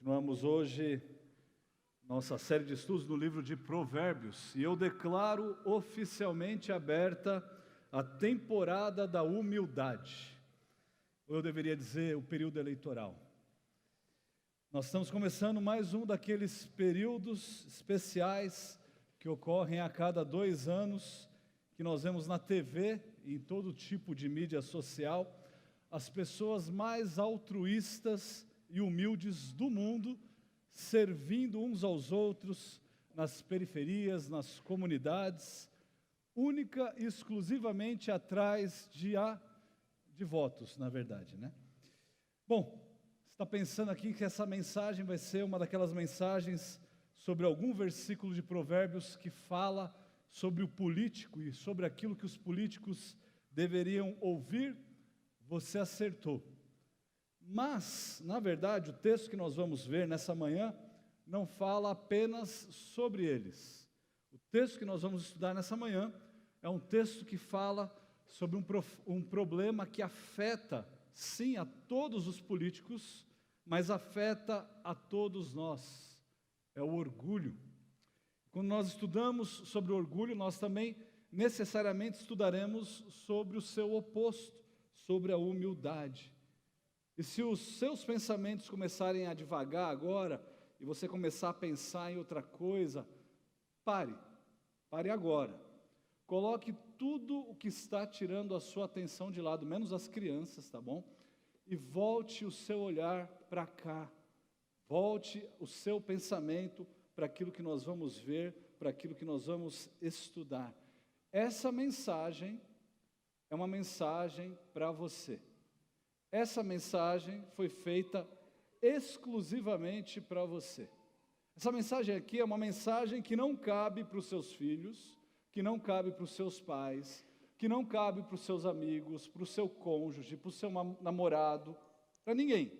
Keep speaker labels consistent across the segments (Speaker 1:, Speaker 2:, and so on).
Speaker 1: Continuamos hoje nossa série de estudos no livro de Provérbios, e eu declaro oficialmente aberta a temporada da humildade, ou eu deveria dizer, o período eleitoral. Nós estamos começando mais um daqueles períodos especiais que ocorrem a cada 2 anos, que nós vemos na TV e em todo tipo de mídia social, as pessoas mais altruístas e humildes do mundo, servindo uns aos outros nas periferias, nas comunidades, única e exclusivamente atrás de votos, na verdade, né? Bom, você está pensando aqui que essa mensagem vai ser uma daquelas mensagens sobre algum versículo de Provérbios que fala sobre o político e sobre aquilo que os políticos deveriam ouvir? Você acertou. Mas, na verdade, o texto que nós vamos ver nessa manhã não fala apenas sobre eles. O texto que nós vamos estudar nessa manhã é um texto que fala sobre um problema que afeta, sim, a todos os políticos, mas afeta a todos nós. É o orgulho. Quando nós estudamos sobre o orgulho, nós também necessariamente estudaremos sobre o seu oposto, sobre a humildade. E se os seus pensamentos começarem a divagar agora, e você começar a pensar em outra coisa, pare agora. Coloque tudo o que está tirando a sua atenção de lado, menos as crianças, tá bom? E volte o seu olhar para cá. Volte o seu pensamento para aquilo que nós vamos ver, para aquilo que nós vamos estudar. Essa mensagem é uma mensagem para você. Essa mensagem foi feita exclusivamente para você. Essa mensagem aqui é uma mensagem que não cabe para os seus filhos, que não cabe para os seus pais, que não cabe para os seus amigos, para o seu cônjuge, para o seu namorado, para ninguém.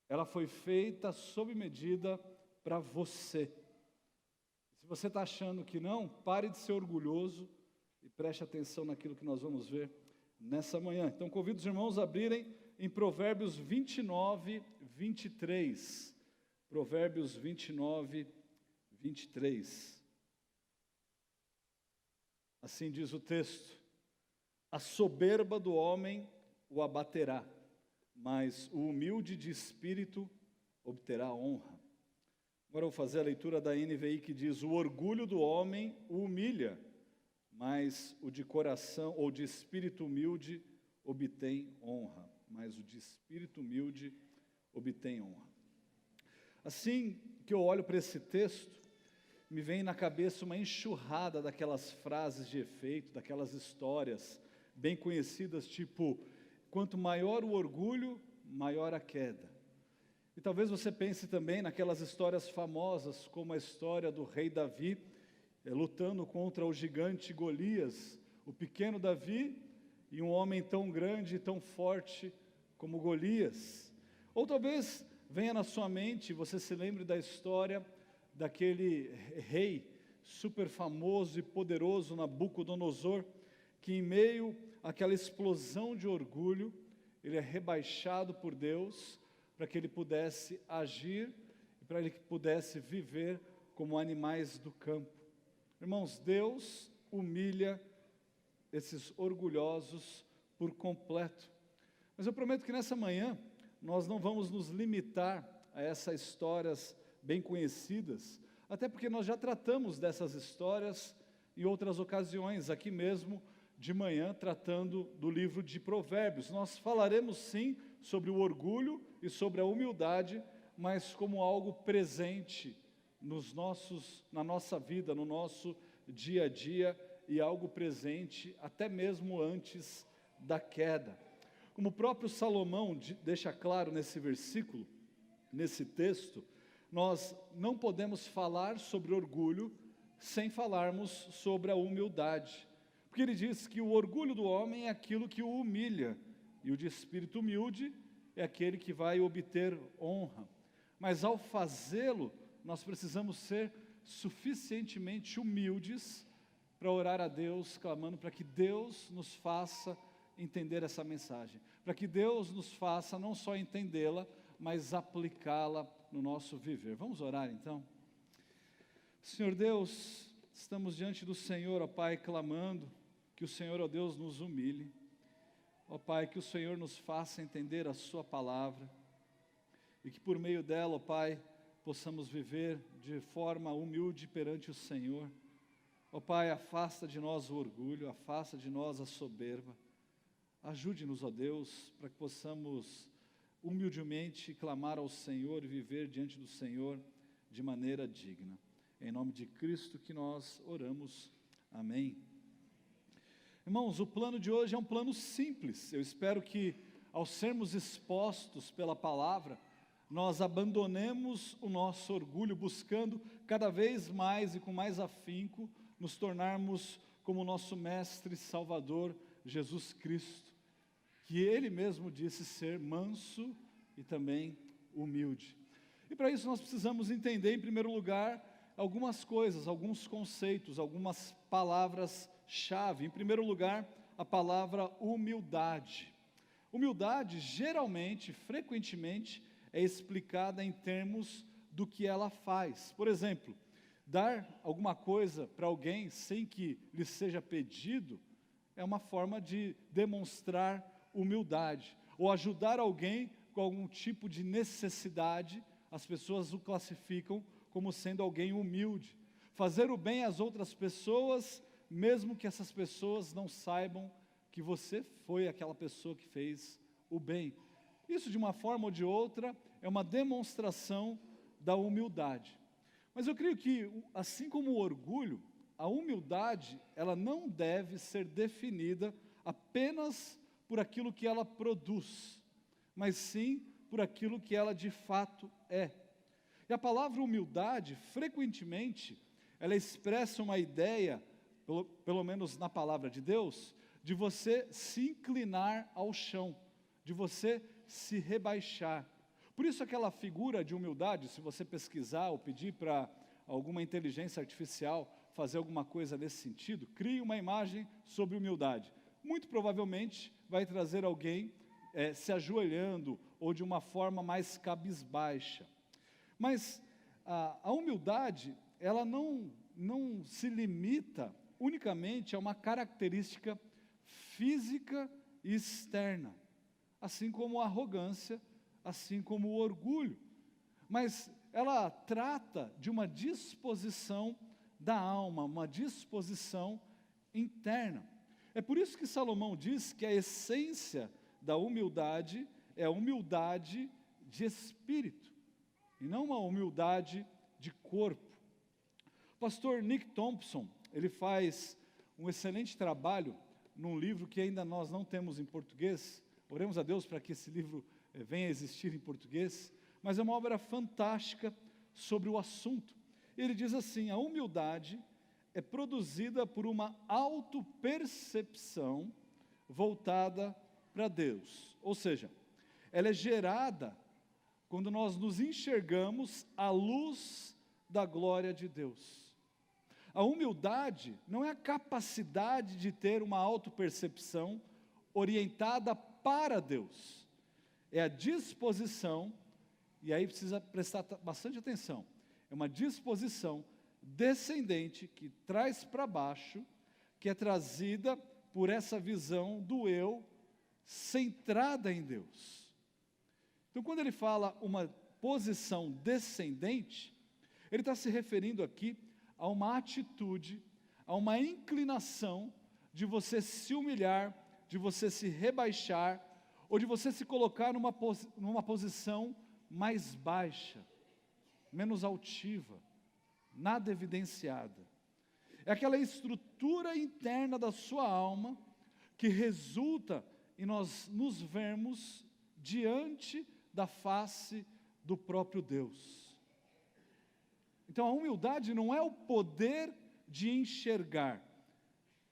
Speaker 1: Ela foi feita sob medida para você. Se você está achando que não, pare de ser orgulhoso e preste atenção naquilo que nós vamos ver nessa manhã. Então convido os irmãos a abrirem em Provérbios 29, 23. Provérbios 29, 23. Assim diz o texto: a soberba do homem o abaterá, mas o humilde de espírito obterá honra. Agora eu vou fazer a leitura da NVI que diz: o orgulho do homem o humilha, mas o de coração ou de espírito humilde obtém honra. Mas o de espírito humilde obtém honra. Assim que eu olho para esse texto, me vem na cabeça uma enxurrada daquelas frases de efeito, daquelas histórias bem conhecidas, tipo: quanto maior o orgulho, maior a queda. E talvez você pense também naquelas histórias famosas, como a história do rei Davi, lutando contra o gigante Golias, o pequeno Davi e um homem tão grande e tão forte como Golias. Ou talvez venha na sua mente, você se lembre da história daquele rei super famoso e poderoso, Nabucodonosor, que em meio àquela explosão de orgulho, ele é rebaixado por Deus para que ele pudesse agir e para que ele pudesse viver como animais do campo. Irmãos, Deus humilha esses orgulhosos por completo. Mas eu prometo que nessa manhã nós não vamos nos limitar a essas histórias bem conhecidas, até porque nós já tratamos dessas histórias em outras ocasiões, aqui mesmo de manhã, tratando do livro de Provérbios. Nós falaremos sim sobre o orgulho e sobre a humildade, mas como algo presente na nossa vida, no nosso dia a dia, e algo presente até mesmo antes da queda. Como o próprio Salomão deixa claro nesse versículo, nesse texto, nós não podemos falar sobre orgulho sem falarmos sobre a humildade. Porque ele diz que o orgulho do homem é aquilo que o humilha, e o de espírito humilde é aquele que vai obter honra. Mas ao fazê-lo, nós precisamos ser suficientemente humildes para orar a Deus, clamando para que Deus nos faça entender essa mensagem, para que Deus nos faça não só entendê-la, mas aplicá-la no nosso viver. Vamos orar então? Senhor Deus, estamos diante do Senhor, ó Pai, clamando que o Senhor, ó Deus, nos humilhe. Ó Pai, que o Senhor nos faça entender a Sua palavra e que por meio dela, ó Pai, possamos viver de forma humilde perante o Senhor. Ó Pai, afasta de nós o orgulho, afasta de nós a soberba. Ajude-nos, ó Deus, para que possamos humildemente clamar ao Senhor e viver diante do Senhor de maneira digna. Em nome de Cristo que nós oramos. Amém. Irmãos, o plano de hoje é um plano simples. Eu espero que, ao sermos expostos pela palavra, nós abandonemos o nosso orgulho, buscando cada vez mais e com mais afinco nos tornarmos como nosso Mestre e Salvador, Jesus Cristo, que Ele mesmo disse ser manso e também humilde. E para isso nós precisamos entender, em primeiro lugar, algumas coisas, alguns conceitos, algumas palavras-chave. Em primeiro lugar, a palavra humildade. Humildade, geralmente, frequentemente, é explicada em termos do que ela faz. Por exemplo, dar alguma coisa para alguém sem que lhe seja pedido é uma forma de demonstrar humildade. Ou ajudar alguém com algum tipo de necessidade, as pessoas o classificam como sendo alguém humilde. Fazer o bem às outras pessoas, mesmo que essas pessoas não saibam que você foi aquela pessoa que fez o bem. Isso, de uma forma ou de outra, é uma demonstração da humildade. Mas eu creio que, assim como o orgulho, a humildade, ela não deve ser definida apenas por aquilo que ela produz, mas sim por aquilo que ela de fato é. E a palavra humildade, frequentemente, ela expressa uma ideia, pelo menos na palavra de Deus, de você se inclinar ao chão, de você se rebaixar. Por isso aquela figura de humildade, se você pesquisar ou pedir para alguma inteligência artificial fazer alguma coisa nesse sentido, crie uma imagem sobre humildade. Muito provavelmente vai trazer alguém se ajoelhando ou de uma forma mais cabisbaixa. Mas a humildade, ela não se limita unicamente a uma característica física e externa, assim como a arrogância, assim como o orgulho. Mas ela trata de uma disposição da alma, uma disposição interna. É por isso que Salomão diz que a essência da humildade é a humildade de espírito, e não uma humildade de corpo. O pastor Nick Thompson, ele faz um excelente trabalho num livro que ainda nós não temos em português. Oremos a Deus para que esse livro venha a existir em português, mas é uma obra fantástica sobre o assunto. Ele diz assim: a humildade é produzida por uma autopercepção voltada para Deus. Ou seja, ela é gerada quando nós nos enxergamos à luz da glória de Deus. A humildade não é a capacidade de ter uma autopercepção orientada para Deus. É a disposição, e aí precisa prestar bastante atenção, é uma disposição descendente que traz para baixo, que é trazida por essa visão do eu centrada em Deus. Então, quando ele fala uma posição descendente, ele está se referindo aqui a uma atitude, a uma inclinação de você se humilhar, de você se rebaixar, ou de você se colocar numa posição mais baixa, menos altiva, nada evidenciada. É aquela estrutura interna da sua alma que resulta em nós nos vermos diante da face do próprio Deus. Então a humildade não é o poder de enxergar,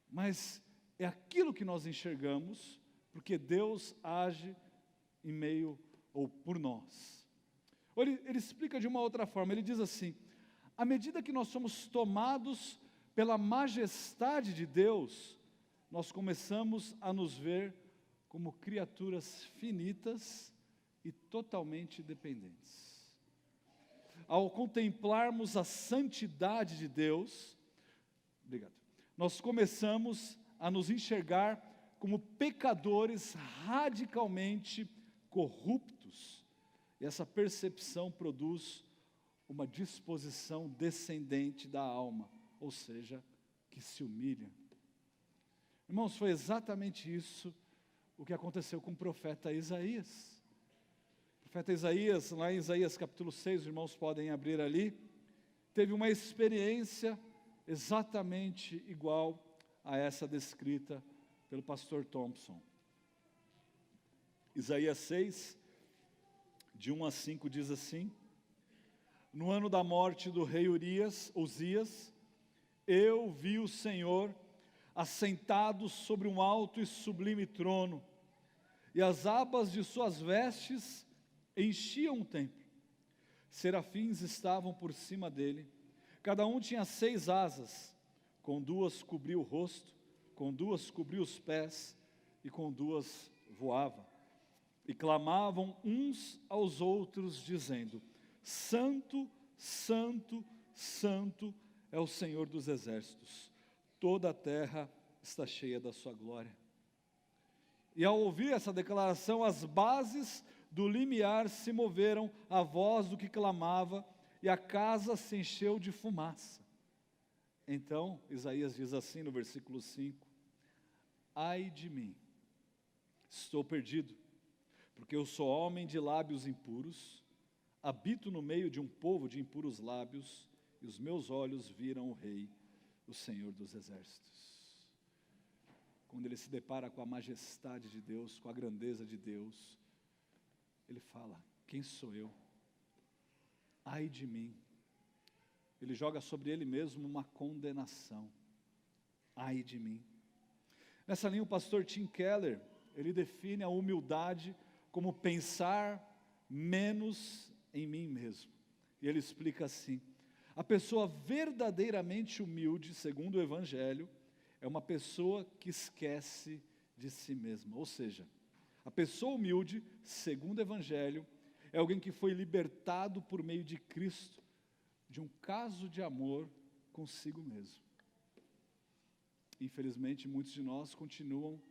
Speaker 1: mas é aquilo que nós enxergamos, porque Deus age em meio ou por nós. Ele explica de uma outra forma, ele diz assim: à medida que nós somos tomados pela majestade de Deus, nós começamos a nos ver como criaturas finitas e totalmente dependentes. Ao contemplarmos a santidade de Deus, nós começamos a nos enxergar como pecadores radicalmente corruptos. E essa percepção produz uma disposição descendente da alma, ou seja, que se humilha. Irmãos, foi exatamente isso o que aconteceu com o profeta Isaías. O profeta Isaías, lá em Isaías capítulo 6, os irmãos podem abrir ali, teve uma experiência exatamente igual a essa descrita pelo pastor Thompson. Isaías 6, de 1 a 5, diz assim: no ano da morte do rei Uzias, eu vi o Senhor assentado sobre um alto e sublime trono, e as abas de suas vestes enchiam o templo. Serafins estavam por cima dele, cada um tinha 6 asas, com 2 cobria o rosto, com 2 cobria os pés, e com 2 voava. E clamavam uns aos outros, dizendo: Santo, Santo, Santo é o Senhor dos exércitos, toda a terra está cheia da sua glória. E ao ouvir essa declaração, as bases do limiar se moveram à voz do que clamava, e a casa se encheu de fumaça. Então, Isaías diz assim no versículo 5: ai de mim, estou perdido, porque eu sou homem de lábios impuros, habito no meio de um povo de impuros lábios, e os meus olhos viram o Rei, o Senhor dos exércitos. Quando ele se depara com a majestade de Deus, com a grandeza de Deus, ele fala: quem sou eu? Ai de mim. Ele joga sobre ele mesmo uma condenação. Ai de mim. Nessa linha, o pastor Tim Keller, ele define a humildade como pensar menos em mim mesmo. E ele explica assim: a pessoa verdadeiramente humilde, segundo o Evangelho, é uma pessoa que esquece de si mesma. Ou seja, a pessoa humilde, segundo o Evangelho, é alguém que foi libertado por meio de Cristo, de um caso de amor consigo mesmo. Infelizmente, muitos de nós continuam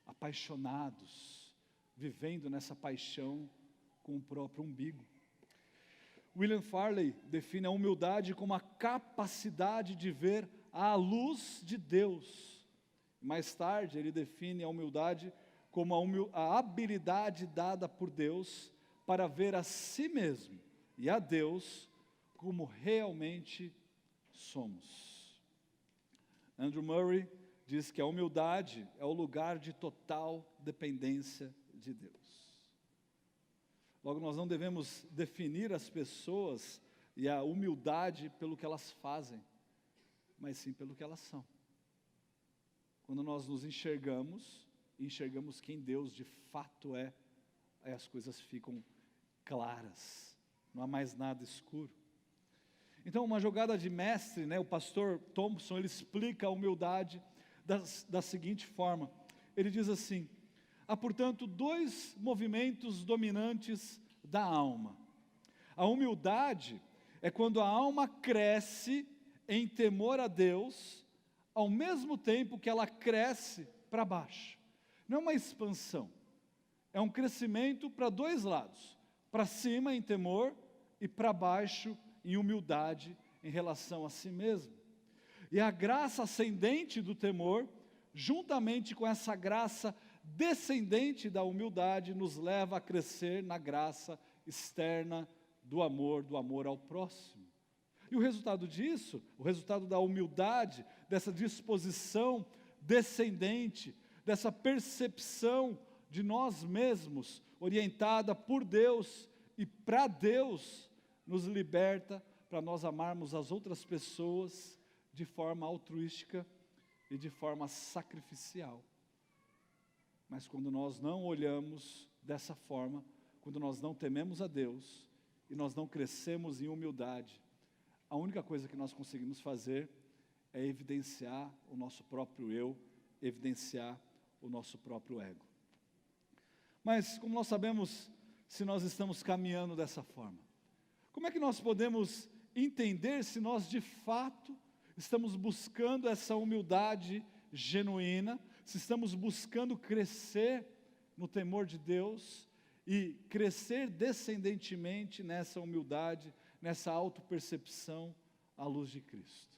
Speaker 1: apaixonados, vivendo nessa paixão com o próprio umbigo. William Farley define a humildade como a capacidade de ver à luz de Deus. Mais tarde, ele define a humildade como a habilidade dada por Deus para ver a si mesmo e a Deus como realmente somos. Andrew Murray diz que a humildade é o lugar de total dependência de Deus. Logo, nós não devemos definir as pessoas e a humildade pelo que elas fazem, mas sim pelo que elas são. Quando nós nos enxergamos quem Deus de fato é, aí as coisas ficam claras, não há mais nada escuro. Então, uma jogada de mestre, o pastor Thompson, ele explica a humildade da seguinte forma. Ele diz assim: há, portanto, 2 movimentos dominantes da alma. A humildade é quando a alma cresce em temor a Deus, ao mesmo tempo que ela cresce para baixo. Não é uma expansão, é um crescimento para 2 lados, para cima em temor e para baixo em humildade em relação a si mesmo. E a graça ascendente do temor, juntamente com essa graça descendente da humildade, nos leva a crescer na graça externa do amor ao próximo. E o resultado disso, o resultado da humildade, dessa disposição descendente, dessa percepção de nós mesmos, orientada por Deus e para Deus, nos liberta para nós amarmos as outras pessoas de forma altruística e de forma sacrificial. Mas quando nós não olhamos dessa forma, quando nós não tememos a Deus e nós não crescemos em humildade, a única coisa que nós conseguimos fazer é evidenciar o nosso próprio eu, evidenciar o nosso próprio ego. Mas, como nós sabemos, se nós estamos caminhando dessa forma? Como é que nós podemos entender se nós de fato estamos buscando essa humildade genuína, se estamos buscando crescer no temor de Deus e crescer descendentemente nessa humildade, nessa autopercepção à luz de Cristo?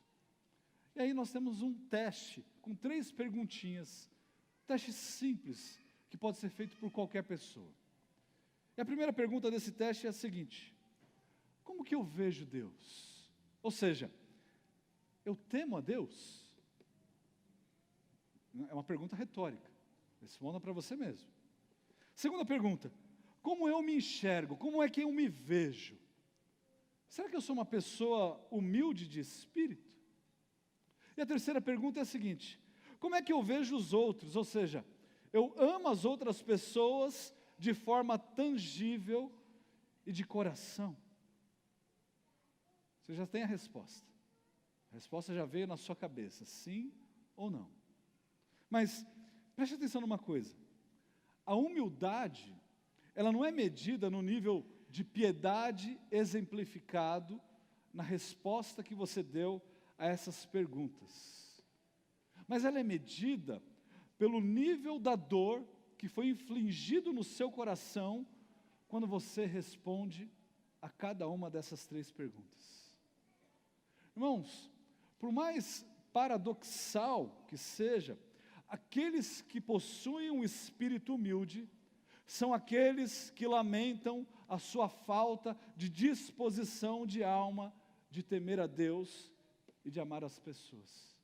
Speaker 1: E aí nós temos um teste com 3 perguntinhas, teste simples, que pode ser feito por qualquer pessoa. E a primeira pergunta desse teste é a seguinte: como que eu vejo Deus? Ou seja, eu temo a Deus? É uma pergunta retórica, responda para você mesmo. Segunda pergunta: como eu me enxergo? Como é que eu me vejo? Será que eu sou uma pessoa humilde de espírito? E a terceira pergunta é a seguinte: como é que eu vejo os outros? Ou seja, eu amo as outras pessoas de forma tangível e de coração? Você já tem a resposta. A resposta já veio na sua cabeça, sim ou não. Mas preste atenção numa coisa: a humildade, ela não é medida no nível de piedade exemplificado na resposta que você deu a essas perguntas, mas ela é medida pelo nível da dor que foi infligido no seu coração quando você responde a cada uma dessas 3 perguntas. Irmãos, por mais paradoxal que seja, aqueles que possuem um espírito humilde são aqueles que lamentam a sua falta de disposição de alma, de temer a Deus e de amar as pessoas.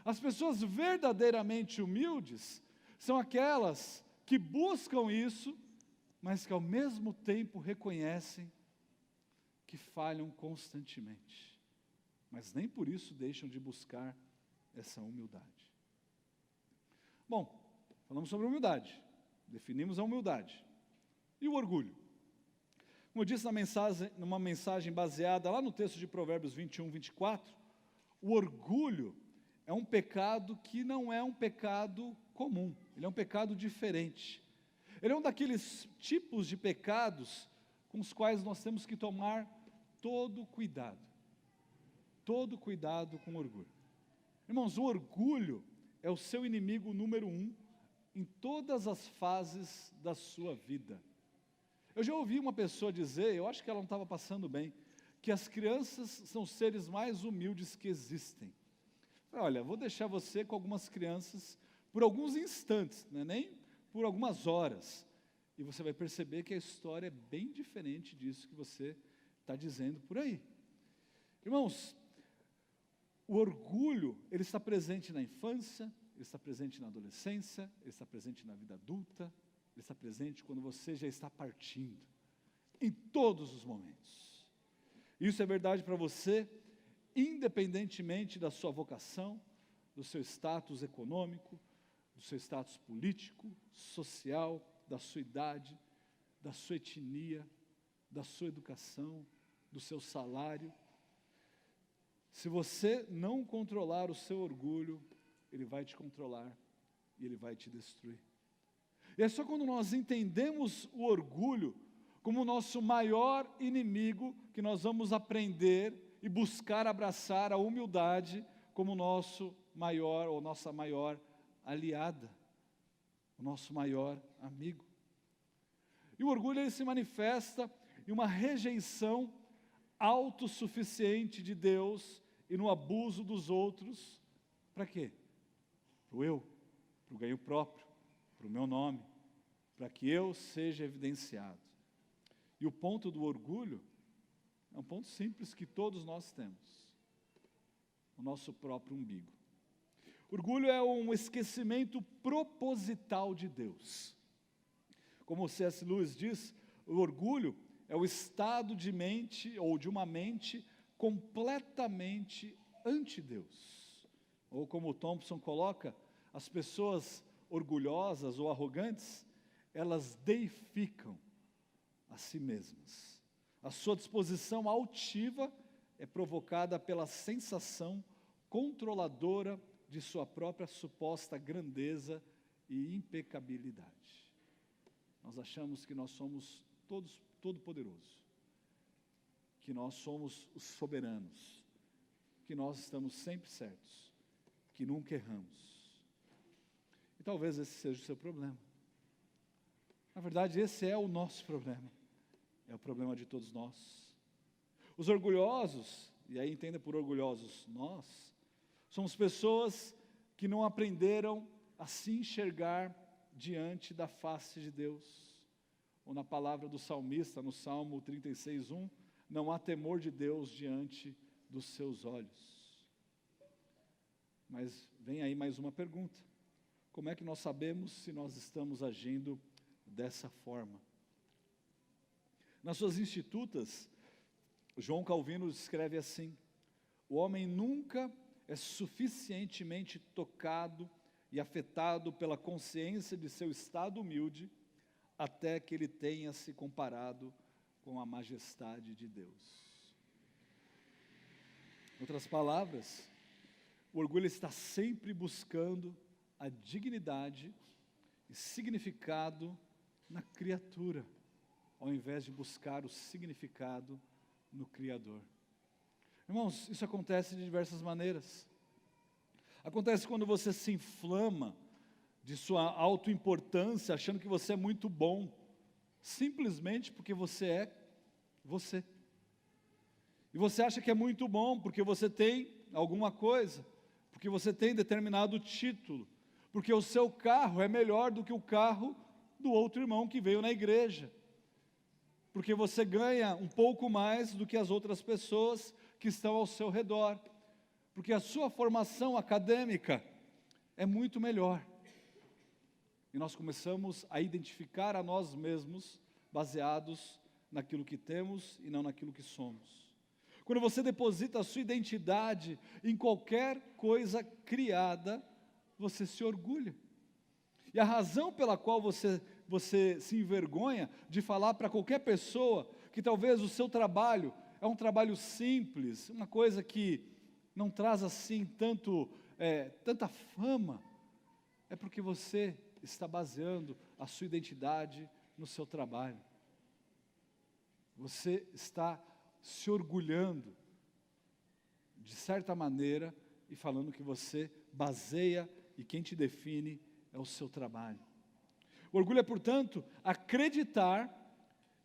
Speaker 1: As pessoas verdadeiramente humildes são aquelas que buscam isso, mas que ao mesmo tempo reconhecem que falham constantemente, mas nem por isso deixam de buscar essa humildade. Bom, falamos sobre humildade, definimos a humildade. E o orgulho? Como eu disse numa mensagem baseada lá no texto de Provérbios 21, 24, o orgulho é um pecado que não é um pecado comum, ele é um pecado diferente. Ele é um daqueles tipos de pecados com os quais nós temos que tomar todo cuidado com o orgulho. Irmãos, o orgulho é o seu inimigo número 1 em todas as fases da sua vida. Eu já ouvi uma pessoa dizer, eu acho que ela não estava passando bem, que as crianças são os seres mais humildes que existem. Olha, vou deixar você com algumas crianças por alguns instantes, não é nem por algumas horas, e você vai perceber que a história é bem diferente disso que você está dizendo por aí. Irmãos, o orgulho, ele está presente na infância, ele está presente na adolescência, ele está presente na vida adulta, ele está presente quando você já está partindo, em todos os momentos. Isso é verdade para você, independentemente da sua vocação, do seu status econômico, do seu status político, social, da sua idade, da sua etnia, da sua educação, do seu salário. Se você não controlar o seu orgulho, ele vai te controlar e ele vai te destruir. E é só quando nós entendemos o orgulho como o nosso maior inimigo que nós vamos aprender e buscar abraçar a humildade como nosso maior ou nossa maior aliada, o nosso maior amigo. E o orgulho, ele se manifesta em uma rejeição autossuficiente de Deus e no abuso dos outros. Para quê? Para o eu, para o ganho próprio, para o meu nome, para que eu seja evidenciado. E o ponto do orgulho é um ponto simples que todos nós temos: o nosso próprio umbigo. Orgulho é um esquecimento proposital de Deus. Como C.S. Lewis diz, o orgulho é o estado de mente, ou de uma mente, completamente anti-Deus. Ou como o Thompson coloca, as pessoas orgulhosas ou arrogantes, elas deificam a si mesmas. A sua disposição altiva é provocada pela sensação controladora de sua própria suposta grandeza e impecabilidade. Nós achamos que nós somos todo-poderoso, que nós somos os soberanos, que nós estamos sempre certos, que nunca erramos. E talvez esse seja o seu problema. Na verdade, esse é o nosso problema. É o problema de todos nós. Os orgulhosos, e aí entenda por orgulhosos nós, somos pessoas que não aprenderam a se enxergar diante da face de Deus. Ou na palavra do salmista, no Salmo 36:1, não há temor de Deus diante dos seus olhos. Mas vem aí mais uma pergunta. Como é que nós sabemos se nós estamos agindo dessa forma? Nas suas Institutas, João Calvino escreve assim: o homem nunca é suficientemente tocado e afetado pela consciência de seu estado humilde, até que ele tenha se comparado com a majestade de Deus. Em outras palavras, o orgulho está sempre buscando a dignidade e significado na criatura, ao invés de buscar o significado no Criador. Irmãos, isso acontece de diversas maneiras. Acontece quando você se inflama de sua autoimportância, achando que você é muito bom, simplesmente porque você é você. E você acha que é muito bom porque você tem alguma coisa, porque você tem determinado título, porque o seu carro é melhor do que o carro do outro irmão que veio na igreja, porque você ganha um pouco mais do que as outras pessoas que estão ao seu redor, porque a sua formação acadêmica é muito melhor. E nós começamos a identificar a nós mesmos baseados naquilo que temos e não naquilo que somos. Quando você deposita a sua identidade em qualquer coisa criada, você se orgulha. E a razão pela qual você se envergonha de falar para qualquer pessoa que talvez o seu trabalho é um trabalho simples, uma coisa que não traz assim tanta fama, é porque você está baseando a sua identidade no seu trabalho. Você está se orgulhando, de certa maneira, e falando que você baseia e quem te define é o seu trabalho. O orgulho é, portanto, acreditar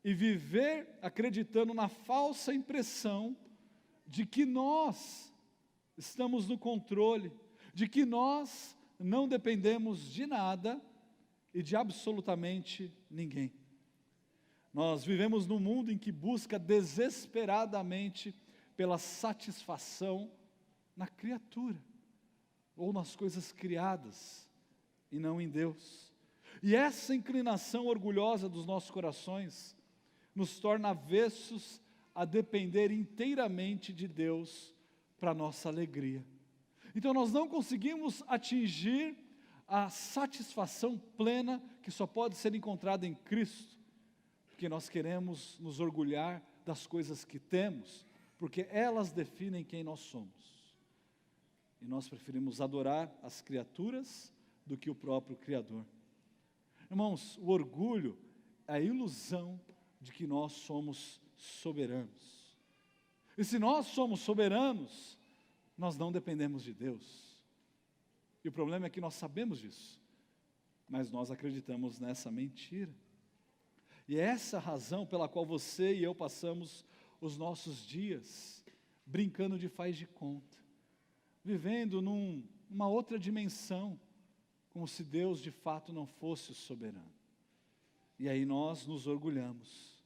Speaker 1: e viver acreditando na falsa impressão de que nós estamos no controle, de que nós não dependemos de nada e de absolutamente ninguém. Nós vivemos num mundo em que busca desesperadamente pela satisfação na criatura, ou nas coisas criadas, e não em Deus. E essa inclinação orgulhosa dos nossos corações nos torna avessos a depender inteiramente de Deus para a nossa alegria. Então nós não conseguimos atingir a satisfação plena que só pode ser encontrada em Cristo, porque nós queremos nos orgulhar das coisas que temos, porque elas definem quem nós somos. E nós preferimos adorar as criaturas do que o próprio Criador. Irmãos, o orgulho é a ilusão de que nós somos soberanos. E se nós somos soberanos, nós não dependemos de Deus. E o problema é que nós sabemos disso, mas nós acreditamos nessa mentira. E é essa a razão pela qual você e eu passamos os nossos dias brincando de faz de conta, vivendo numa outra dimensão, como se Deus de fato não fosse o soberano. E aí nós nos orgulhamos.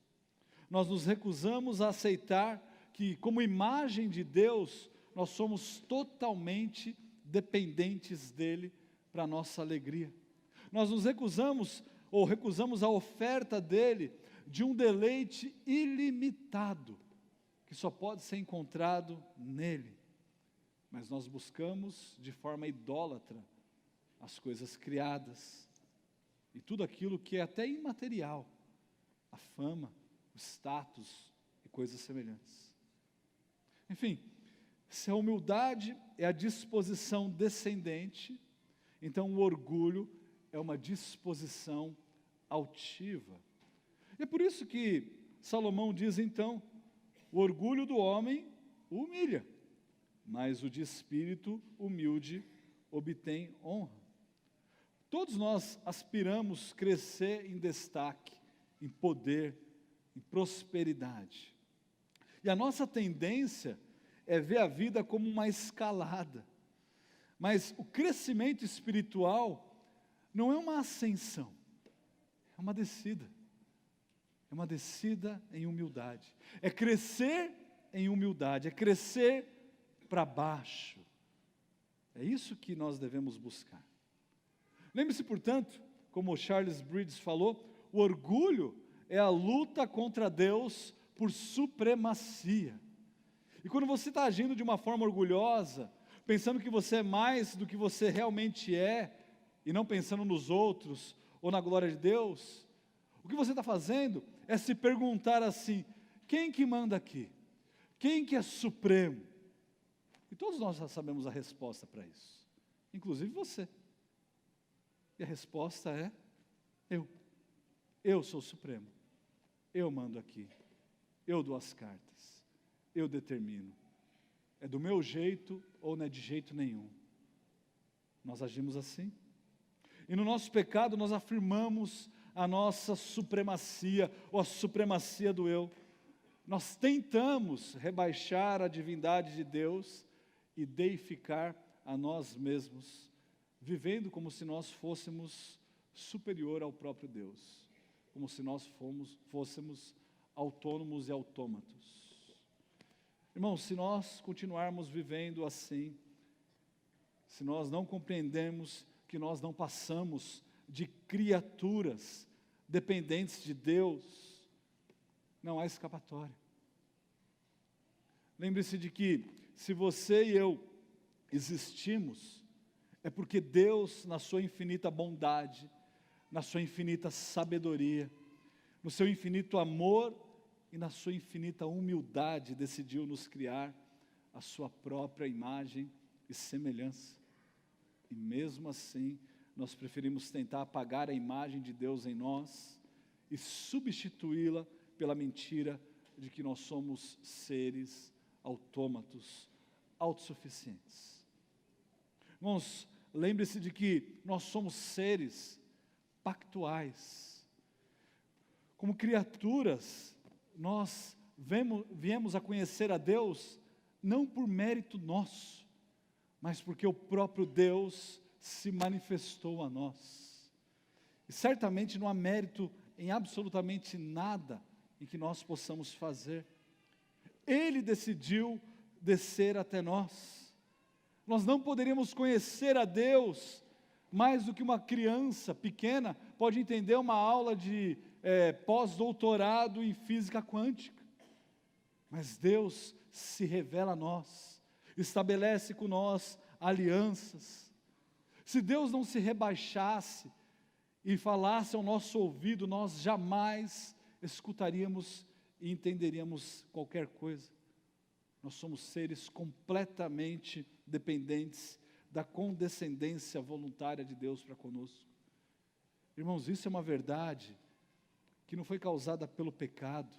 Speaker 1: Nós nos recusamos a aceitar que, como imagem de Deus, nós somos totalmente dependentes dEle para a nossa alegria. Nós nos recusamos a oferta dEle de um deleite ilimitado, que só pode ser encontrado nele. Mas nós buscamos de forma idólatra as coisas criadas e tudo aquilo que é até imaterial, a fama, o status e coisas semelhantes. Enfim, se a humildade é a disposição descendente, então o orgulho é uma disposição altiva. E é por isso que Salomão diz então, o orgulho do homem o humilha, mas o de espírito humilde obtém honra. Todos nós aspiramos crescer em destaque, em poder, em prosperidade. E a nossa tendência é ver a vida como uma escalada. Mas o crescimento espiritual não é uma ascensão, é uma descida. É uma descida em humildade. É crescer em humildade, é crescer para baixo. É isso que nós devemos buscar. Lembre-se, portanto, como Charles Bridges falou, o orgulho é a luta contra Deus por supremacia. E quando você está agindo de uma forma orgulhosa, pensando que você é mais do que você realmente é, e não pensando nos outros ou na glória de Deus, o que você está fazendo é se perguntar assim, quem que manda aqui? Quem que é supremo? E todos nós já sabemos a resposta para isso, inclusive você. E a resposta é, eu sou supremo, eu mando aqui, eu dou as cartas, eu determino, é do meu jeito ou não é de jeito nenhum. Nós agimos assim, e no nosso pecado nós afirmamos a nossa supremacia, ou a supremacia do eu. Nós tentamos rebaixar a divindade de Deus e deificar a nós mesmos, vivendo como se nós fôssemos superior ao próprio Deus, como se nós fôssemos autônomos e autômatos. Irmãos, se nós continuarmos vivendo assim, se nós não compreendemos que nós não passamos de criaturas dependentes de Deus, não há escapatória. Lembre-se de que, se você e eu existimos, é porque Deus, na sua infinita bondade, na sua infinita sabedoria, no seu infinito amor e na sua infinita humildade, decidiu nos criar a sua própria imagem e semelhança. E mesmo assim, nós preferimos tentar apagar a imagem de Deus em nós e substituí-la pela mentira de que nós somos seres autômatos, autossuficientes. Irmãos, lembre-se de que nós somos seres pactuais. Como criaturas, nós viemos a conhecer a Deus não por mérito nosso, mas porque o próprio Deus se manifestou a nós. E certamente não há mérito em absolutamente nada em que nós possamos fazer. Ele decidiu descer até nós. Nós não poderíamos conhecer a Deus mais do que uma criança pequena pode entender uma aula de pós-doutorado em física quântica. Mas Deus se revela a nós, estabelece com nós alianças. Se Deus não se rebaixasse e falasse ao nosso ouvido, nós jamais escutaríamos e entenderíamos qualquer coisa. Nós somos seres completamente dependentes da condescendência voluntária de Deus para conosco. Irmãos, isso é uma verdade que não foi causada pelo pecado,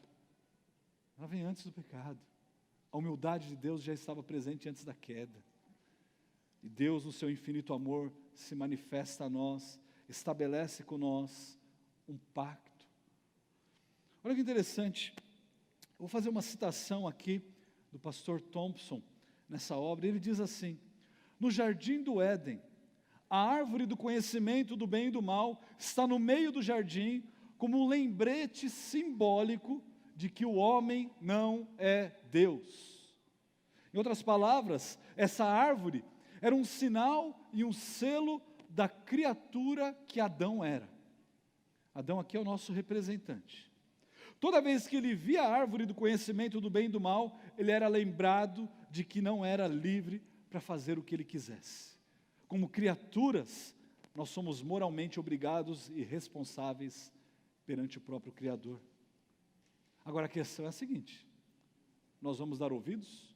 Speaker 1: ela vem antes do pecado. A humildade de Deus já estava presente antes da queda. E Deus, no seu infinito amor, se manifesta a nós, estabelece com nós um pacto. Olha que interessante, eu vou fazer uma citação aqui do pastor Thompson, nessa obra. Ele diz assim: no jardim do Éden, a árvore do conhecimento do bem e do mal está no meio do jardim, como um lembrete simbólico de que o homem não é Deus. Em outras palavras, essa árvore era um sinal e um selo da criatura que Adão era. Adão aqui é o nosso representante. Toda vez que ele via a árvore do conhecimento do bem e do mal, ele era lembrado de que não era livre para fazer o que ele quisesse. Como criaturas, nós somos moralmente obrigados e responsáveis perante o próprio Criador. Agora a questão é a seguinte: nós vamos dar ouvidos?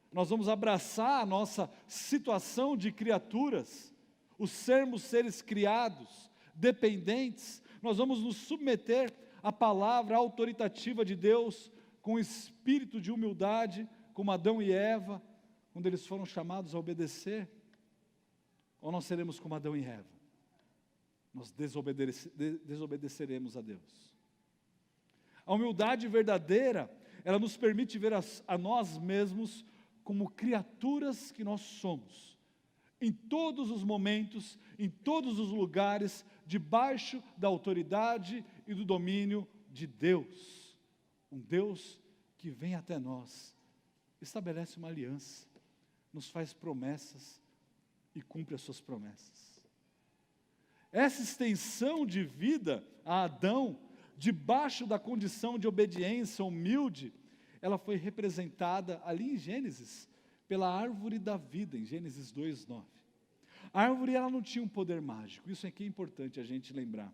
Speaker 1: Nós vamos abraçar a nossa situação de criaturas, os sermos seres criados, dependentes, nós vamos nos submeter à palavra autoritativa de Deus, com espírito de humildade, como Adão e Eva, quando eles foram chamados a obedecer? Ou nós seremos como Adão e Eva? Nós desobedeceremos a Deus. A humildade verdadeira, ela nos permite ver a nós mesmos como criaturas que nós somos, em todos os momentos, em todos os lugares, debaixo da autoridade e do domínio de Deus. Um Deus que vem até nós, estabelece uma aliança, nos faz promessas e cumpre as suas promessas. Essa extensão de vida a Adão, debaixo da condição de obediência humilde, ela foi representada ali em Gênesis, pela árvore da vida, em Gênesis 2:9. A árvore, ela não tinha um poder mágico, isso aqui é importante a gente lembrar.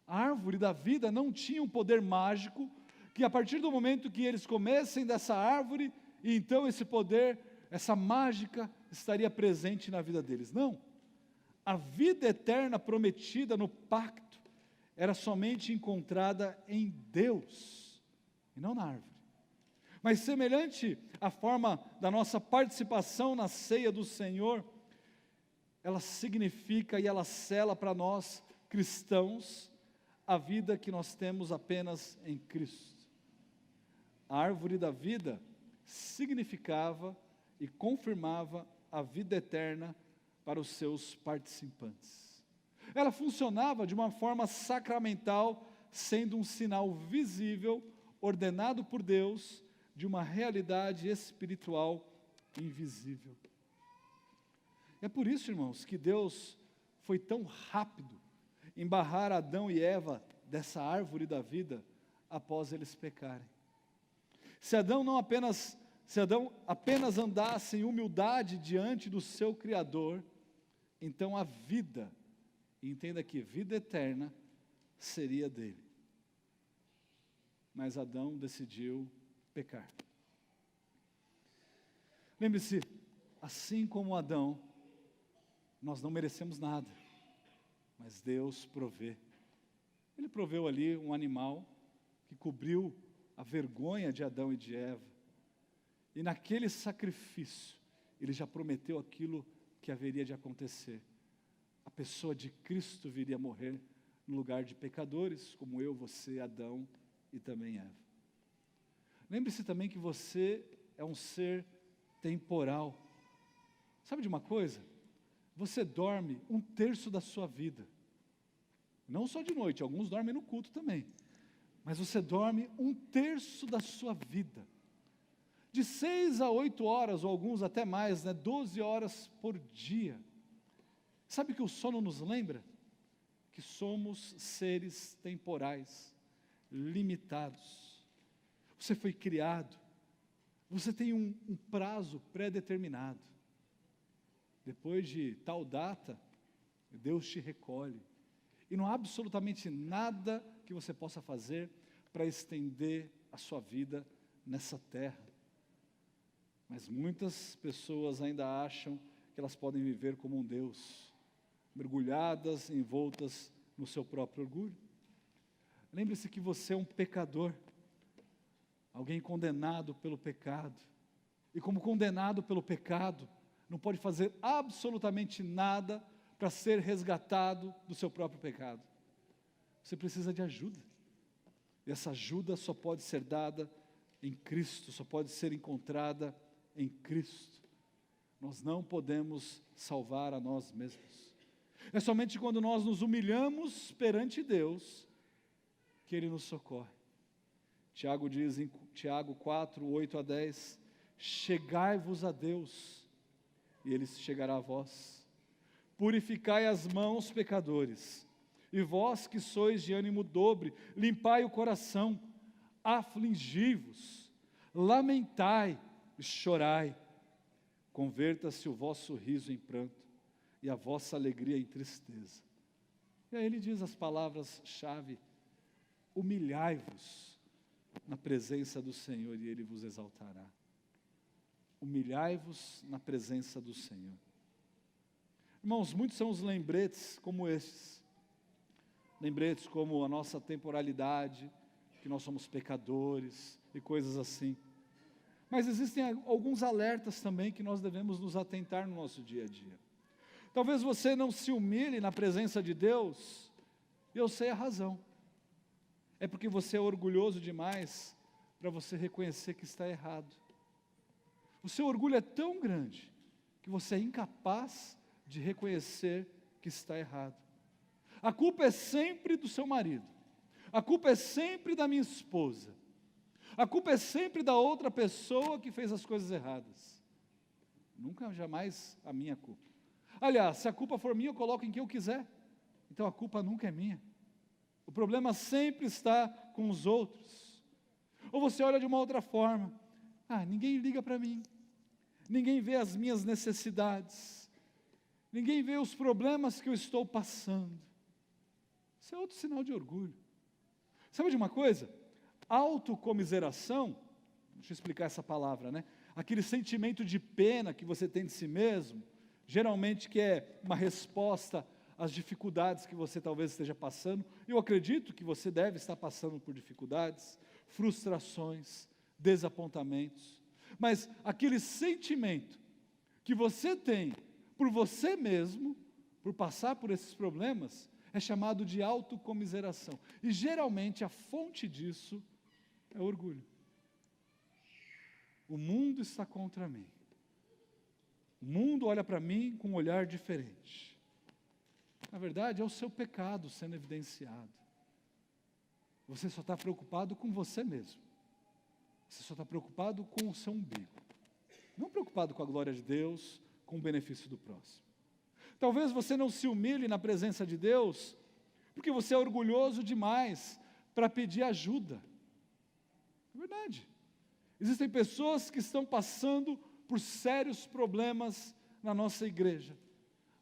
Speaker 1: A árvore da vida não tinha um poder mágico, que a partir do momento que eles comessem dessa árvore, e então esse poder, essa mágica, estaria presente na vida deles. Não. A vida eterna prometida no pacto, era somente encontrada em Deus, e não na árvore. Mas semelhante à forma da nossa participação na ceia do Senhor, ela significa e ela sela para nós, cristãos, a vida que nós temos apenas em Cristo. A árvore da vida significava e confirmava a vida eterna para os seus participantes. Ela funcionava de uma forma sacramental, sendo um sinal visível, ordenado por Deus, de uma realidade espiritual invisível. É por isso, irmãos, que Deus foi tão rápido em barrar Adão e Eva dessa árvore da vida após eles pecarem. Se Adão apenas andasse em humildade diante do seu Criador, então a vida, entenda que vida eterna, seria dele. Mas Adão decidiu pecar. Lembre-se, assim como Adão, nós não merecemos nada, mas Deus provê. Ele proveu ali um animal que cobriu a vergonha de Adão e de Eva, e naquele sacrifício, ele já prometeu aquilo que haveria de acontecer. A pessoa de Cristo viria morrer no lugar de pecadores, como eu, você, Adão e também Eva. Lembre-se também que você é um ser temporal. Sabe de uma coisa? Você dorme 1/3 da sua vida. Não só de noite, alguns dormem no culto também. Mas você dorme 1/3 da sua vida. De 6 a 8 horas, ou alguns até mais, 12 horas por dia. Sabe o que o sono nos lembra? Que somos seres temporais, limitados. Você foi criado, você tem um prazo pré-determinado. Depois de tal data, Deus te recolhe. E não há absolutamente nada que você possa fazer para estender a sua vida nessa terra. Mas muitas pessoas ainda acham que elas podem viver como um Deus, mergulhadas, envoltas no seu próprio orgulho. Lembre-se que você é um pecador, alguém condenado pelo pecado. E como condenado pelo pecado, não pode fazer absolutamente nada para ser resgatado do seu próprio pecado. Você precisa de ajuda. E essa ajuda só pode ser dada em Cristo, só pode ser encontrada em Cristo. Nós não podemos salvar a nós mesmos. É somente quando nós nos humilhamos perante Deus que Ele nos socorre. Tiago diz em Tiago 4, 8 a 10, chegai-vos a Deus, e Ele chegará a vós. Purificai as mãos, pecadores, e vós que sois de ânimo dobre, limpai o coração, afligi-vos, lamentai e chorai. Converta-se o vosso riso em pranto, e a vossa alegria em tristeza. E aí ele diz as palavras-chave, humilhai-vos na presença do Senhor, e Ele vos exaltará. Humilhai-vos na presença do Senhor. Irmãos, muitos são os lembretes como estes, lembretes como a nossa temporalidade, que nós somos pecadores e coisas assim. Mas existem alguns alertas também que nós devemos nos atentar no nosso dia a dia. Talvez você não se humilhe na presença de Deus, e eu sei a razão. É porque você é orgulhoso demais para você reconhecer que está errado. O seu orgulho é tão grande que você é incapaz de reconhecer que está errado. A culpa é sempre do seu marido. A culpa é sempre da minha esposa. A culpa é sempre da outra pessoa que fez as coisas erradas. Nunca, jamais a minha culpa. Aliás, se a culpa for minha, eu coloco em quem eu quiser. Então a culpa nunca é minha. O problema sempre está com os outros. Ou você olha de uma outra forma. Ninguém liga para mim. Ninguém vê as minhas necessidades. Ninguém vê os problemas que eu estou passando. Isso é outro sinal de orgulho. Sabe de uma coisa? Autocomiseração, deixa eu explicar essa palavra, né? Aquele sentimento de pena que você tem de si mesmo, geralmente que é uma resposta às dificuldades que você talvez esteja passando. Eu acredito que você deve estar passando por dificuldades, frustrações, desapontamentos. Mas aquele sentimento que você tem por você mesmo, por passar por esses problemas, é chamado de autocomiseração. E geralmente a fonte disso é orgulho. O mundo está contra mim. O mundo olha para mim com um olhar diferente. Na verdade, é o seu pecado sendo evidenciado. Você só está preocupado com você mesmo. Você só está preocupado com o seu umbigo. Não preocupado com a glória de Deus, com o benefício do próximo. Talvez você não se humilhe na presença de Deus, porque você é orgulhoso demais para pedir ajuda. É verdade. Existem pessoas que estão passando por sérios problemas na nossa igreja,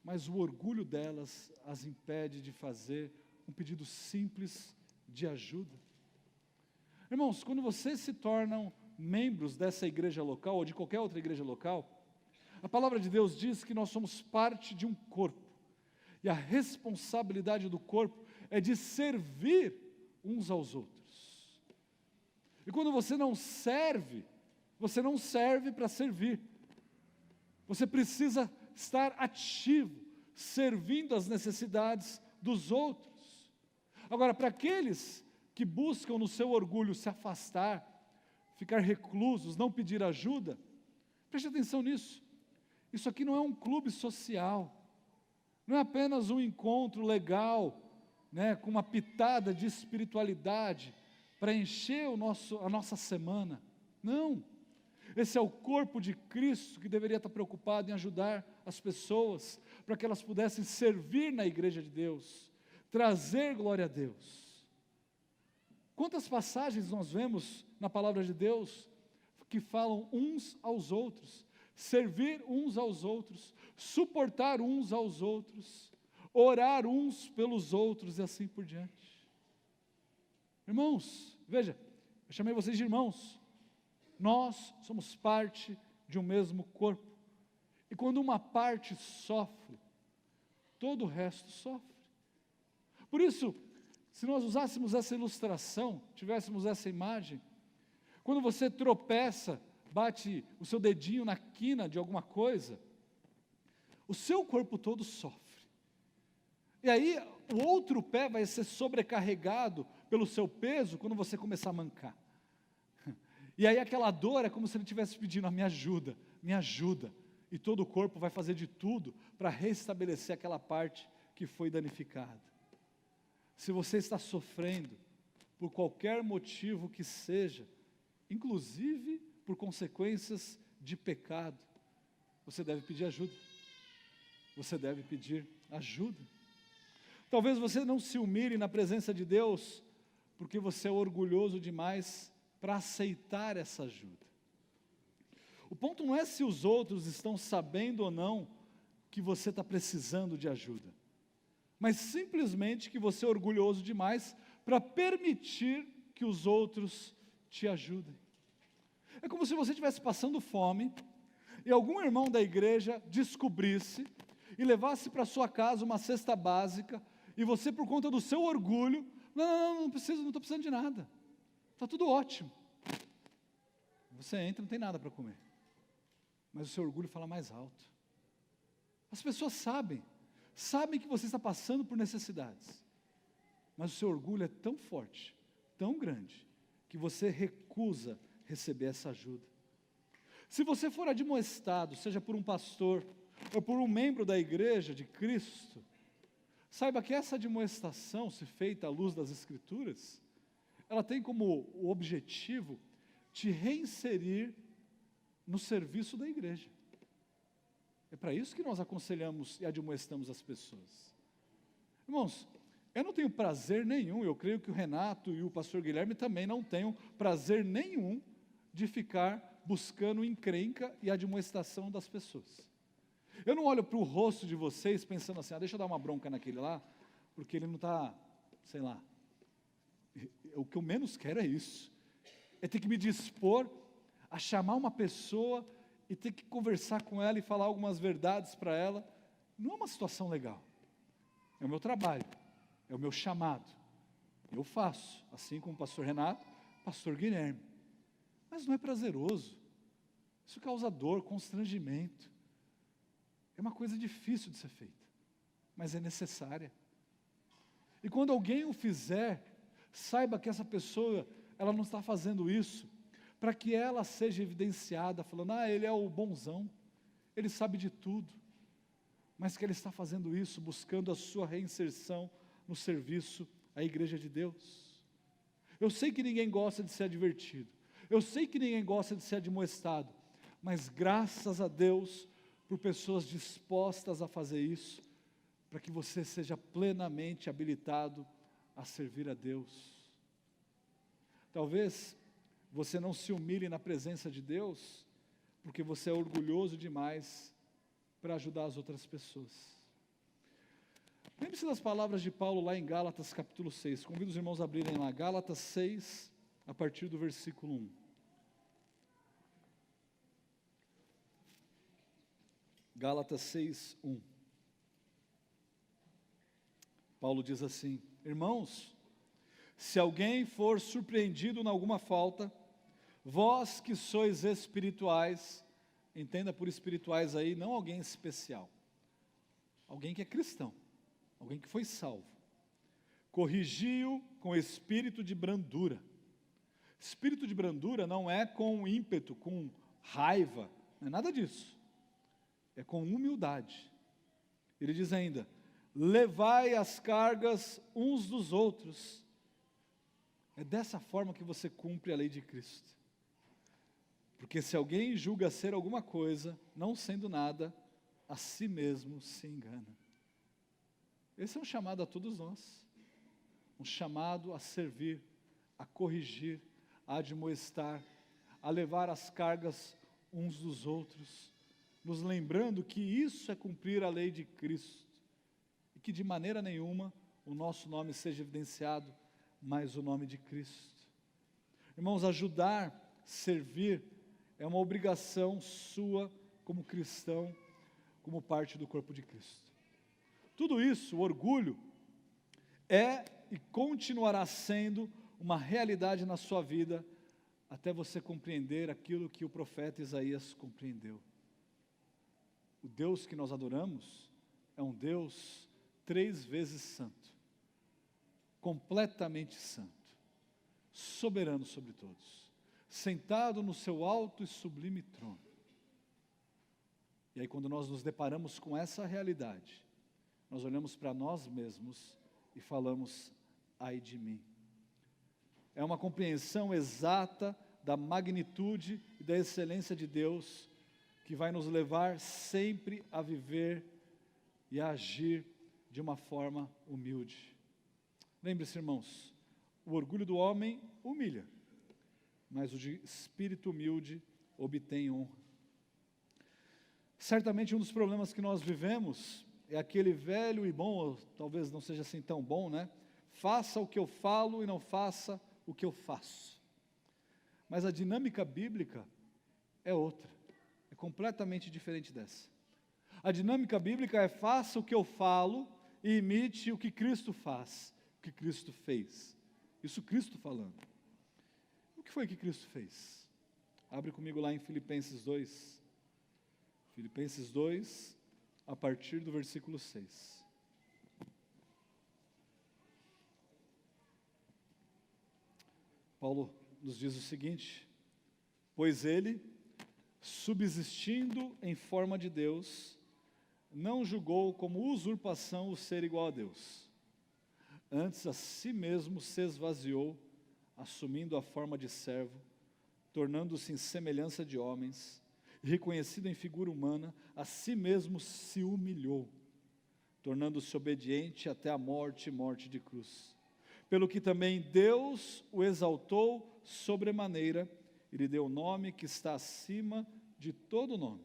Speaker 1: mas o orgulho delas as impede de fazer um pedido simples de ajuda. Irmãos, quando vocês se tornam membros dessa igreja local, ou de qualquer outra igreja local, a palavra de Deus diz que nós somos parte de um corpo, e a responsabilidade do corpo é de servir uns aos outros. E quando você não serve para servir. Você precisa estar ativo, servindo as necessidades dos outros. Agora, para aqueles que buscam no seu orgulho se afastar, ficar reclusos, não pedir ajuda, preste atenção nisso. Isso aqui não é um clube social, não é apenas um encontro legal, né, com uma pitada de espiritualidade para encher a nossa semana. Não, esse é o corpo de Cristo que deveria estar preocupado em ajudar as pessoas, para que elas pudessem servir na igreja de Deus, trazer glória a Deus. Quantas passagens nós vemos na palavra de Deus que falam uns aos outros, servir uns aos outros, suportar uns aos outros, orar uns pelos outros e assim por diante. Irmãos, veja, eu chamei vocês de irmãos. Nós somos parte de um mesmo corpo. E quando uma parte sofre, todo o resto sofre. Por isso, se nós usássemos essa ilustração, tivéssemos essa imagem, quando você tropeça, bate o seu dedinho na quina de alguma coisa, o seu corpo todo sofre. E aí, o outro pé vai ser sobrecarregado pelo seu peso quando você começar a mancar. E aí aquela dor é como se ele estivesse pedindo, me ajuda, me ajuda. E todo o corpo vai fazer de tudo para restabelecer aquela parte que foi danificada. Se você está sofrendo, por qualquer motivo que seja, inclusive por consequências de pecado, você deve pedir ajuda. Você deve pedir ajuda. Talvez você não se humilhe na presença de Deus, porque você é orgulhoso demais para aceitar essa ajuda. O ponto não é se os outros estão sabendo ou não que você está precisando de ajuda, mas simplesmente que você é orgulhoso demais para permitir que os outros te ajudem. É como se você estivesse passando fome e algum irmão da igreja descobrisse e levasse para sua casa uma cesta básica e você, por conta do seu orgulho, não preciso, não estou precisando de nada, está tudo ótimo. Você entra e não tem nada para comer, mas o seu orgulho fala mais alto. As pessoas sabem que você está passando por necessidades, mas o seu orgulho é tão forte, tão grande, que você recusa receber essa ajuda. Se você for admoestado, seja por um pastor, ou por um membro da igreja de Cristo, saiba que essa admoestação, se feita à luz das Escrituras, ela tem como objetivo te reinserir no serviço da igreja. É para isso que nós aconselhamos e admoestamos as pessoas. Irmãos, eu não tenho prazer nenhum, eu creio que o Renato e o pastor Guilherme também não tenham prazer nenhum de ficar buscando encrenca e admoestação das pessoas. Eu não olho para o rosto de vocês pensando assim, deixa eu dar uma bronca naquele lá, porque ele não está, sei lá. O que eu menos quero é isso. É ter que me dispor a chamar uma pessoa e ter que conversar com ela e falar algumas verdades para ela. Não é uma situação legal. É o meu trabalho, é o meu chamado. Eu faço, assim como o pastor Renato, pastor Guilherme. Mas não é prazeroso. Isso causa dor, constrangimento. É uma coisa difícil de ser feita, mas é necessária. E quando alguém o fizer, saiba que essa pessoa, ela não está fazendo isso para que ela seja evidenciada, falando, ele é o bonzão, ele sabe de tudo, mas que ele está fazendo isso, buscando a sua reinserção no serviço à igreja de Deus. Eu sei que ninguém gosta de ser advertido, eu sei que ninguém gosta de ser admoestado, mas graças a Deus, por pessoas dispostas a fazer isso, para que você seja plenamente habilitado a servir a Deus. Talvez você não se humilhe na presença de Deus, porque você é orgulhoso demais para ajudar as outras pessoas. Lembre-se das palavras de Paulo lá em Gálatas capítulo 6. Convido os irmãos a abrirem lá, Gálatas 6, a partir do versículo 1. Gálatas 6, 1. Paulo diz assim: irmãos, se alguém for surpreendido em alguma falta, vós que sois espirituais, entenda por espirituais aí, não alguém especial, alguém que é cristão, alguém que foi salvo, corrigiu com espírito de brandura. Espírito de brandura não é com ímpeto, com raiva, não é nada disso, é com humildade. Ele diz ainda, levai as cargas uns dos outros. É dessa forma que você cumpre a lei de Cristo. Porque se alguém julga ser alguma coisa, não sendo nada, a si mesmo se engana. Esse é um chamado a todos nós. Um chamado a servir, a corrigir, a admoestar, a levar as cargas uns dos outros, nos lembrando que isso é cumprir a lei de Cristo, e que de maneira nenhuma o nosso nome seja evidenciado, mas o nome de Cristo. Irmãos, ajudar, servir, é uma obrigação sua como cristão, como parte do corpo de Cristo. Tudo isso, o orgulho, é e continuará sendo uma realidade na sua vida, até você compreender aquilo que o profeta Isaías compreendeu. O Deus que nós adoramos é um Deus 3 vezes santo, completamente santo, soberano sobre todos, sentado no seu alto e sublime trono. E aí quando nós nos deparamos com essa realidade, nós olhamos para nós mesmos e falamos, ai de mim. É uma compreensão exata da magnitude e da excelência de Deus, que vai nos levar sempre a viver e a agir de uma forma humilde. Lembre-se, irmãos, o orgulho do homem humilha, mas o de espírito humilde obtém honra. Certamente um dos problemas que nós vivemos é aquele velho e bom, ou talvez não seja assim tão bom, né? Faça o que eu falo e não faça o que eu faço. Mas a dinâmica bíblica é outra, é completamente diferente dessa. A dinâmica bíblica é faça o que eu falo e imite o que Cristo faz, o que Cristo fez. Isso Cristo falando. O que foi que Cristo fez? Abre comigo lá em Filipenses 2. Filipenses 2, a partir do versículo 6. Paulo nos diz o seguinte: pois ele, subsistindo em forma de Deus, não julgou como usurpação o ser igual a Deus. Antes a si mesmo se esvaziou, assumindo a forma de servo, tornando-se em semelhança de homens, e reconhecido em figura humana, a si mesmo se humilhou, tornando-se obediente até a morte, morte de cruz. Pelo que também Deus o exaltou sobremaneira, e lhe deu o nome que está acima de todo nome,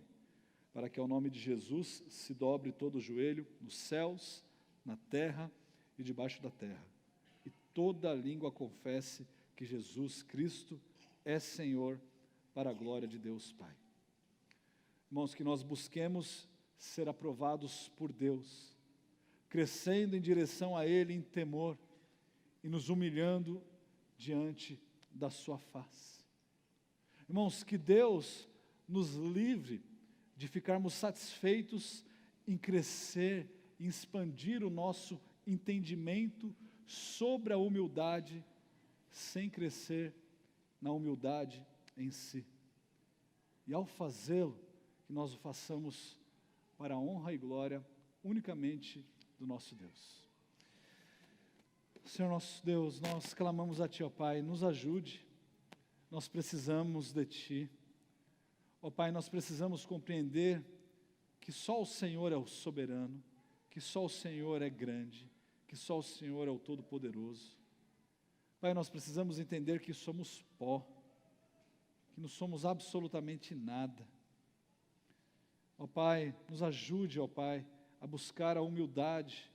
Speaker 1: para que ao nome de Jesus se dobre todo o joelho, nos céus, na terra e debaixo da terra, e toda língua confesse que Jesus Cristo é Senhor, para a glória de Deus Pai. Irmãos, que nós busquemos ser aprovados por Deus, crescendo em direção a Ele em temor, e nos humilhando diante da sua face. Irmãos, que Deus nos livre de ficarmos satisfeitos em crescer, em expandir o nosso entendimento sobre a humildade, sem crescer na humildade em si. E ao fazê-lo, que nós o façamos para a honra e glória unicamente do nosso Deus. Senhor nosso Deus, nós clamamos a Ti, ó Pai, nos ajude, nós precisamos de Ti. Ó Pai, nós precisamos compreender que só o Senhor é o soberano, que só o Senhor é grande, que só o Senhor é o Todo-Poderoso. Pai, nós precisamos entender que somos pó, que não somos absolutamente nada. Ó Pai, nos ajude, ó Pai, a buscar a humildade,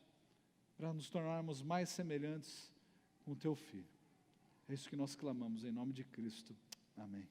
Speaker 1: para nos tornarmos mais semelhantes com o Teu Filho. É isso que nós clamamos, em nome de Cristo. Amém.